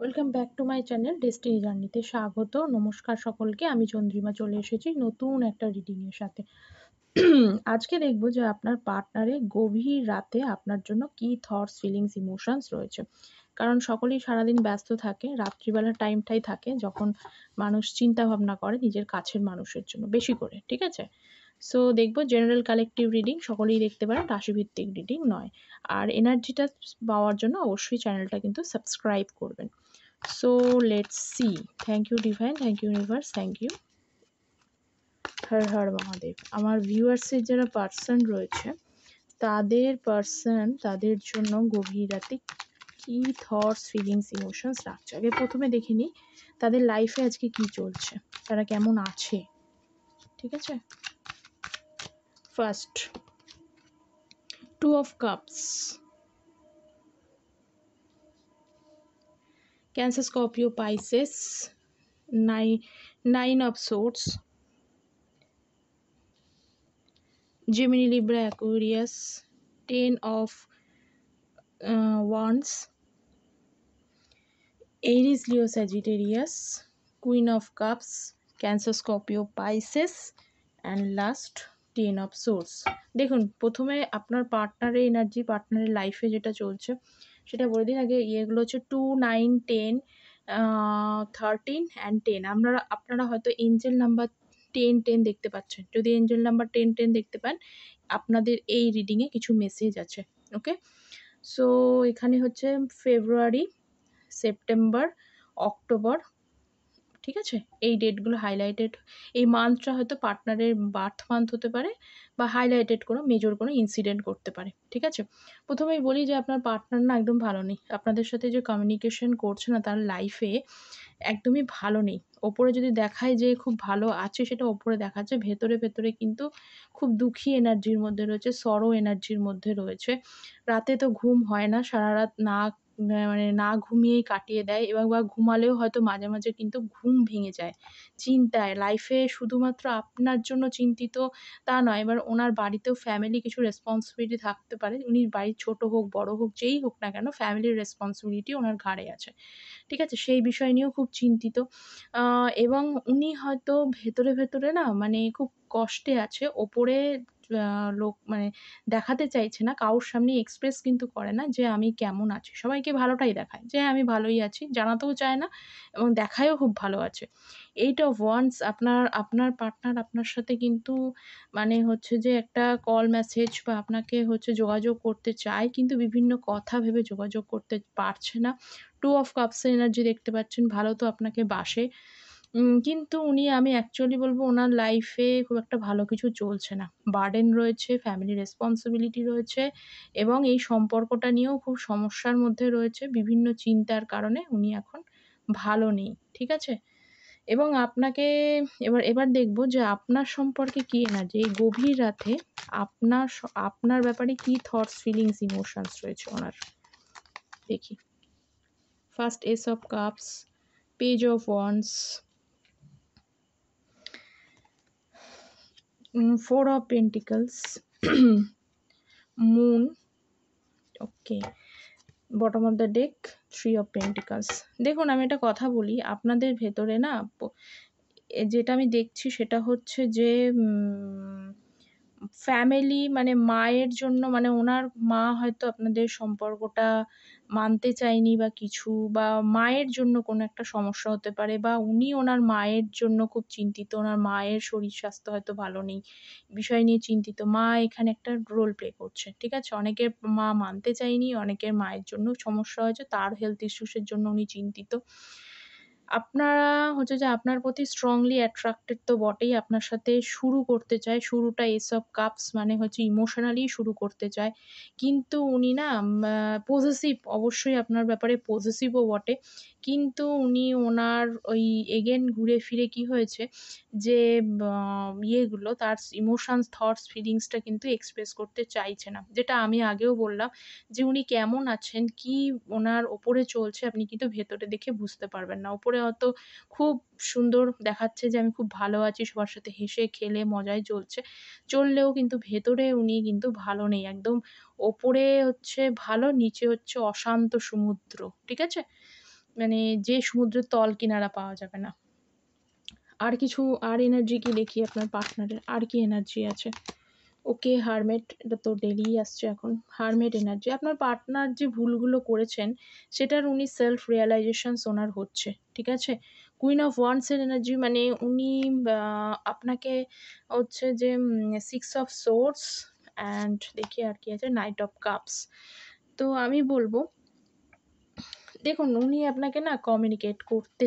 Welcome back to my channel destiny জার্নিতে স্বাগত। নমস্কার সকলকে। আমি চন্দ্রিমা চলে এসেছি নতুন একটা রিডিং এর সাথে। আজকে দেখব যে আপনার পার্টনারের গভীর রাতে আপনার জন্য কি থটস, ফিলিংস, ইমোশনস রয়েছে। কারণ সকলেই সারাদিন ব্যস্ত থাকে। রাত্রিবেলার টাইমটাই থাকে যখন মানুষ চিন্তা ভাবনা করে নিজের কাছের মানুষের জন্য বেশি করে। ঠিক আছে? সো দেখব জেনারেল কালেকটিভ রিডিং সকলেই দেখতে পারেন, রাশিভিত্তিক রিডিং নয়। আর এনার্জিটা পাওয়ার জন্য অবশ্যই চ্যানেলটা কিন্তু সাবস্ক্রাইব করবেন। So let's see. Thank you divine, thank you universe, thank you. Har Har Mahadev. আমার ভিউয়ার্সের যারা পার্সন রয়েছে তাদের জন্য গভীর রাতে কি থটস, ফিলিংস, ইমোশনস রাখছে। আগে প্রথমে দেখে নিই তাদের লাইফে আজকে কি চলছে, তারা কেমন আছে। ঠিক আছে, first two of cups, Cancer, Scorpio, Pisces, nine of swords, Gemini, Libra, Aquarius, 10 of Wands, Aries, Leo, Sagittarius, Queen of Cups, Cancer, Scorpio, Pisces, and last 10 of Swords. দেখুন প্রথমে আপনার পার্টনারের এনার্জি, পার্টনারের লাইফে যেটা চলছে সেটা বলে দিন। আগে ইয়েগুলো হচ্ছে 2, 9, 10, 13 অ্যান্ড 10। আপনারা হয়তো এঞ্জেল নাম্বার 10 দেখতে পাচ্ছেন। যদি এঞ্জেল নাম্বার 10 দেখতে পান, আপনাদের এই রিডিংয়ে কিছু মেসেজ আছে। ওকে, সো এখানে হচ্ছে ফেব্রুয়ারি, সেপ্টেম্বর, অক্টোবর। ঠিক আছে, এই ডেটগুলো হাইলাইটেড। এই মান্থটা হয়তো পার্টনারের বার্থ মান্থ হতে পারে বা হাইলাইটেড কোনো মেজর কোনো ইনসিডেন্ট করতে পারে। ঠিক আছে, প্রথমেই বলি যে আপনার পার্টনার না একদম ভালো নেই। আপনাদের সাথে যে কমিউনিকেশন করছে না, তার লাইফে একদমই ভালো নেই। ওপরে যদি দেখায় যে খুব ভালো আছে, সেটা ওপরে দেখাচ্ছে, ভেতরে ভেতরে কিন্তু খুব দুঃখী এনার্জির মধ্যে রয়েছে, সরো এনার্জির মধ্যে রয়েছে। রাতে তো ঘুম হয় না, সারা রাত মানে না ঘুমিয়েই কাটিয়ে দেয়, এবং বা ঘুমালেও হয়তো মাঝে মাঝে কিন্তু ঘুম ভেঙে যায় চিন্তায়। লাইফে শুধুমাত্র আপনার জন্য চিন্তিত তা নয়, এবার ওনার বাড়িতেও ফ্যামিলি কিছু রেসপন্সিবিলিটি থাকতে পারে। উনি বাড়ির ছোট হোক বড় হোক যেই হোক না কেন, ফ্যামিলির রেসপন্সিবিলিটি ওনার ঘাড়ে আছে। ঠিক আছে, সেই বিষয় নিয়েও খুব চিন্তিত। এবং উনি হয়তো ভেতরে ভেতরে না মানে খুব কষ্টে আছে। ওপরে লোক মানে দেখাতে চাইছে না, কারোর সামনে এক্সপ্রেস কিন্তু করে না যে আমি কেমন আছি। সবাইকে ভালোটাই দেখায় যে আমি ভালোই আছি, জানাতেও চায় না এবং দেখায়ও খুব ভালো আছে। 8 অফ ওয়ান্ডস, আপনার পার্টনার আপনার সাথে কিন্তু মানে হচ্ছে যে একটা কল মেসেজ বা আপনাকে হচ্ছে যোগাযোগ করতে চায়, কিন্তু বিভিন্ন কথা ভেবে যোগাযোগ করতে পারছে না। 2 অফ কাপসের এনার্জি দেখতে পাচ্ছেন, ভালো তো আপনাকে বাসে। কিন্তু আমি অ্যাকচুয়ালি বলব ওনার লাইফে খুব একটা ভালো কিছু চলছে না। বার্ডেন রয়েছে, ফ্যামিলি রেসপন্সিবিলিটি রয়েছে এবং এই সম্পর্কটা নিয়েও খুব সমস্যার মধ্যে রয়েছে। বিভিন্ন চিন্তার কারণে উনি এখন ভালো নেই। ঠিক আছে? এবং আপনাকে এবার দেখব যে আপনার সম্পর্কে কি এনার্জি এই গভীর রাতে আপনার ব্যাপারে কি থটস, ফিলিংস, ইমোশনস রয়েছে ওনার। দেখি। First S of cups, page of wands, 4 of Pentacles, Moon, okay, bottom of the deck, 3 of Pentacles। দেখুন আমি একটা কথা বলি, আপনাদের ভেতরে না যেটা আমি দেখছি সেটা হচ্ছে যে ফ্যামিলি মানে মায়ের জন্য, মানে ওনার মা হয়তো আপনাদের সম্পর্কটা মানতে চায়নি বা কিছু, বা মায়ের জন্য কোনো একটা সমস্যা হতে পারে, বা উনি ওনার মায়ের জন্য খুব চিন্তিত। ওনার মায়ের শরীর স্বাস্থ্য হয়তো ভালো নেই, বিষয় নিয়ে চিন্তিত। মা এখানে একটা রোল প্লে করছে। ঠিক আছে, অনেকের মা মানতে চায়নি, অনেকের মায়ের জন্য সমস্যা হয়েছে, তার হেলথ ইস্যুসের জন্য উনি চিন্তিত। আপনারা হচ্ছে যে আপনার প্রতি স্ট্রংলি অ্যাট্রাক্টেড তো বটেই, আপনার সাথে শুরু করতে চায়। শুরুটা এস অফ কাপস মানে হচ্ছে ইমোশনালি শুরু করতে চায়। কিন্তু উনি না পজেসিভ, অবশ্যই আপনার ব্যাপারে পজেসিভও বটে। কিন্তু উনি ওনার ওই এগেন ঘুরে ফিরে কি হয়েছে যে ইয়েগুলো তার ইমোশনস, থটস, ফিলিংসটা কিন্তু এক্সপ্রেস করতে চাইছে না। যেটা আমি আগেও বললাম যে উনি কেমন আছেন, কি ওনার ওপরে চলছে আপনি কিন্তু ভেতরে দেখে বুঝতে পারবেন না। ওপরে হয়তো খুব সুন্দর দেখাচ্ছে যে আমি খুব ভালো আছি, সবার সাথে হেসে খেলে মজায় চললেও কিন্তু ভেতরে উনি কিন্তু ভালো নেই। ওপরে হচ্ছে ভালো, নিচে হচ্ছে অশান্ত সমুদ্র। ঠিক আছে? মানে যে সমুদ্রের তল কিনারা পাওয়া যাবে না। আর কিছু আর এনার্জি কি দেখি আপনার পার্টনারের, আর কি এনার্জি আছে? ওকে, হারমেট, এটা তো ডেইলিই আসছে এখন। হারমেট এনার্জি, আপনার পার্টনার যে ভুলগুলো করেছেন সেটার উনি সেলফ রিয়ালাইজেশনস ওনার হচ্ছে, ঠিক আছে? কুইন অফ ওয়ান্ডসের এনার্জি, মানে উনি আপনাকে হচ্ছে যে 6 অফ সোর্ডস অ্যান্ড দেখি আর কি আছে, নাইট অফ কাপস। তো আমি বলবো, দেখুন উনি আপনাকে না কমিউনিকেট করতে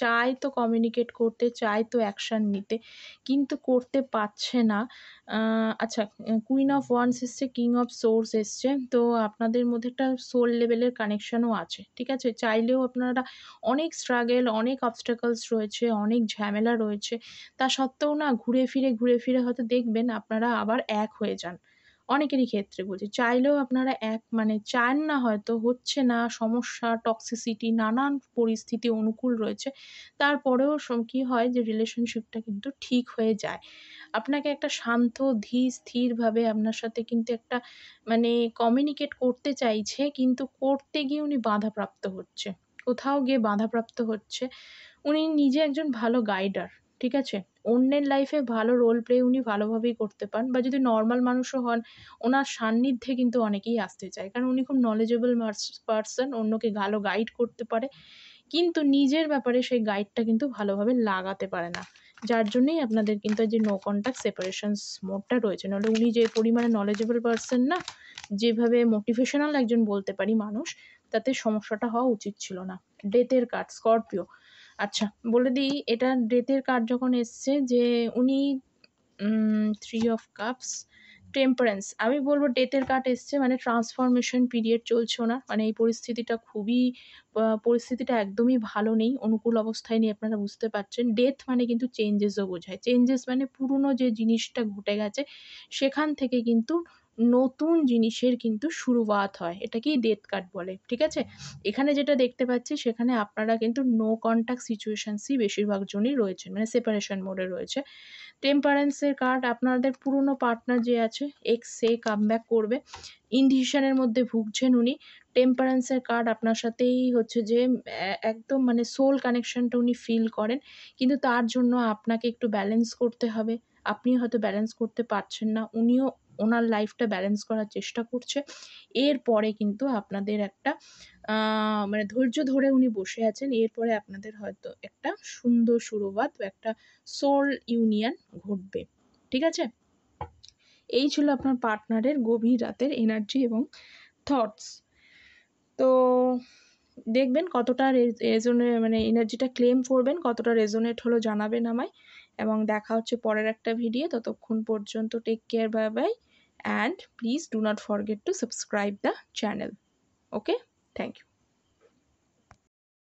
চায় তো কমিউনিকেট করতে, চায় তো অ্যাকশন নিতে, কিন্তু করতে পারছে না। আচ্ছা, কুইন অফ ওয়ান্স এসছে, কিং অফ সোর্স এসছে। তো আপনাদের মধ্যে একটা সোল লেভেলের কানেকশনও আছে, ঠিক আছে? চাইলেও আপনারা অনেক স্ট্রাগল, অনেক অবস্ট্যাকলস রয়েছে, অনেক ঝামেলা রয়েছে। তা সত্ত্বেও না ঘুরে ফিরে হয়তো দেখবেন আপনারা আবার এক হয়ে যান। অনেকেরই ক্ষেত্রে বলছি। চাইলেও আপনারা মানে চান না, হয়তো হচ্ছে না, সমস্যা, টক্সিসিটি, নানান পরিস্থিতি অনুকূল রয়েছে। তারপরেও কি হয় যে রিলেশনশিপটা কিন্তু ঠিক হয়ে যায়। আপনাকে একটা শান্ত, স্থিরভাবে আপনার সাথে কিন্তু একটা মানে কমিউনিকেট করতে চাইছে, কিন্তু করতে গিয়ে উনি বাধাপ্রাপ্ত হচ্ছে। কোথাও গিয়ে বাধাপ্রাপ্ত হচ্ছে। উনি নিজে একজন ভালো গাইডার, ঠিক আছে? অন্যের লাইফে ভালো রোল প্লে উনি ভালোভাবেই করতে পারেন, বা যদি নরমাল মানুষও হন, ওনার সান্নিধ্যে কিন্তু অনেকেই আসতে চায়। কারণ উনি খুব knowledgeable পারসন, অন্যকে ভালো গাইড করতে পারে। কিন্তু নিজের ব্যাপারে সেই গাইডটা কিন্তু ভালোভাবে লাগাতে পারে না। যার জন্যই আপনাদের কিন্তু এই যে নো কনট্যাক্ট সেপারেশনস মোডটা রয়েছে। নাহলে উনি যে পরিমাণে knowledgeable পারসন না, যেভাবে মোটিভেশনাল একজন বলতে পারি মানুষ, তাতে সমস্যাটা হওয়া উচিত ছিল না। ডেথের কার্ড, স্করপিও। আচ্ছা, বলে দিই, এটা ডেথের কার্ড যখন এসছে যে উনি 3 অফ কাপস, টেম্পারেন্স। আমি বলব ডেথের কার্ড এসছে মানে ট্রান্সফরমেশন পিরিয়ড চলছে ওনার। মানে এই পরিস্থিতিটা খুবই পরিস্থিতিটা একদমই ভালো নেই, অনুকূল অবস্থায় নেই, আপনারা বুঝতে পারছেন। ডেথ মানে কিন্তু চেঞ্জেসও বোঝায়। চেঞ্জেস মানে পুরনো যে জিনিসটা ঘটে গেছে সেখান থেকে কিন্তু নতুন জিনিসের কিন্তু শুরুয়াত হয়। এটাকেই ডেথ কার্ড বলে, ঠিক আছে? এখানে যেটা দেখতে পাচ্ছি সেখানে আপনারা কিন্তু নো কনট্যাক্ট সিচুয়েশনসই বেশিরভাগ জনই রয়েছেন, মানে সেপারেশন মোডে রয়েছে। টেম্পারেন্সের কার্ড, আপনাদের পুরনো পার্টনার যে আছে, সে কামব্যাক করবে। ইনডিসিশনের মধ্যে ভুগছেন উনি। টেম্পারেন্সের কার্ড, আপনার সাথেই হচ্ছে যে একদম মানে সোল কানেকশনটা উনি ফিল করেন। কিন্তু তার জন্য আপনাকে একটু ব্যালেন্স করতে হবে। আপনি হয়তো ব্যালেন্স করতে পারছেন না। উনিও ওনার লাইফটা ব্যালেন্স করার চেষ্টা করছে। এরপরে কিন্তু আপনাদের একটা মানে ধৈর্য ধরে উনি বসে আছেন। এরপরে আপনাদের হয়তো একটা সুন্দর শুরুয়াত বা একটা সোল ইউনিয়ন ঘটবে। ঠিক আছে? এই ছিল আপনার পার্টনারের গভীর রাতের এনার্জি এবং থটস। তো দেখবেন কতটা মানে এনার্জিটা ক্লেম করবেন, কতটা রেজোনেট হলো জানাবেন আমায়, এবং দেখা হচ্ছে পরের একটা ভিডিও। ততক্ষণ পর্যন্ত take care, bye bye, and please do not forget to subscribe the channel. Okay? Thank you.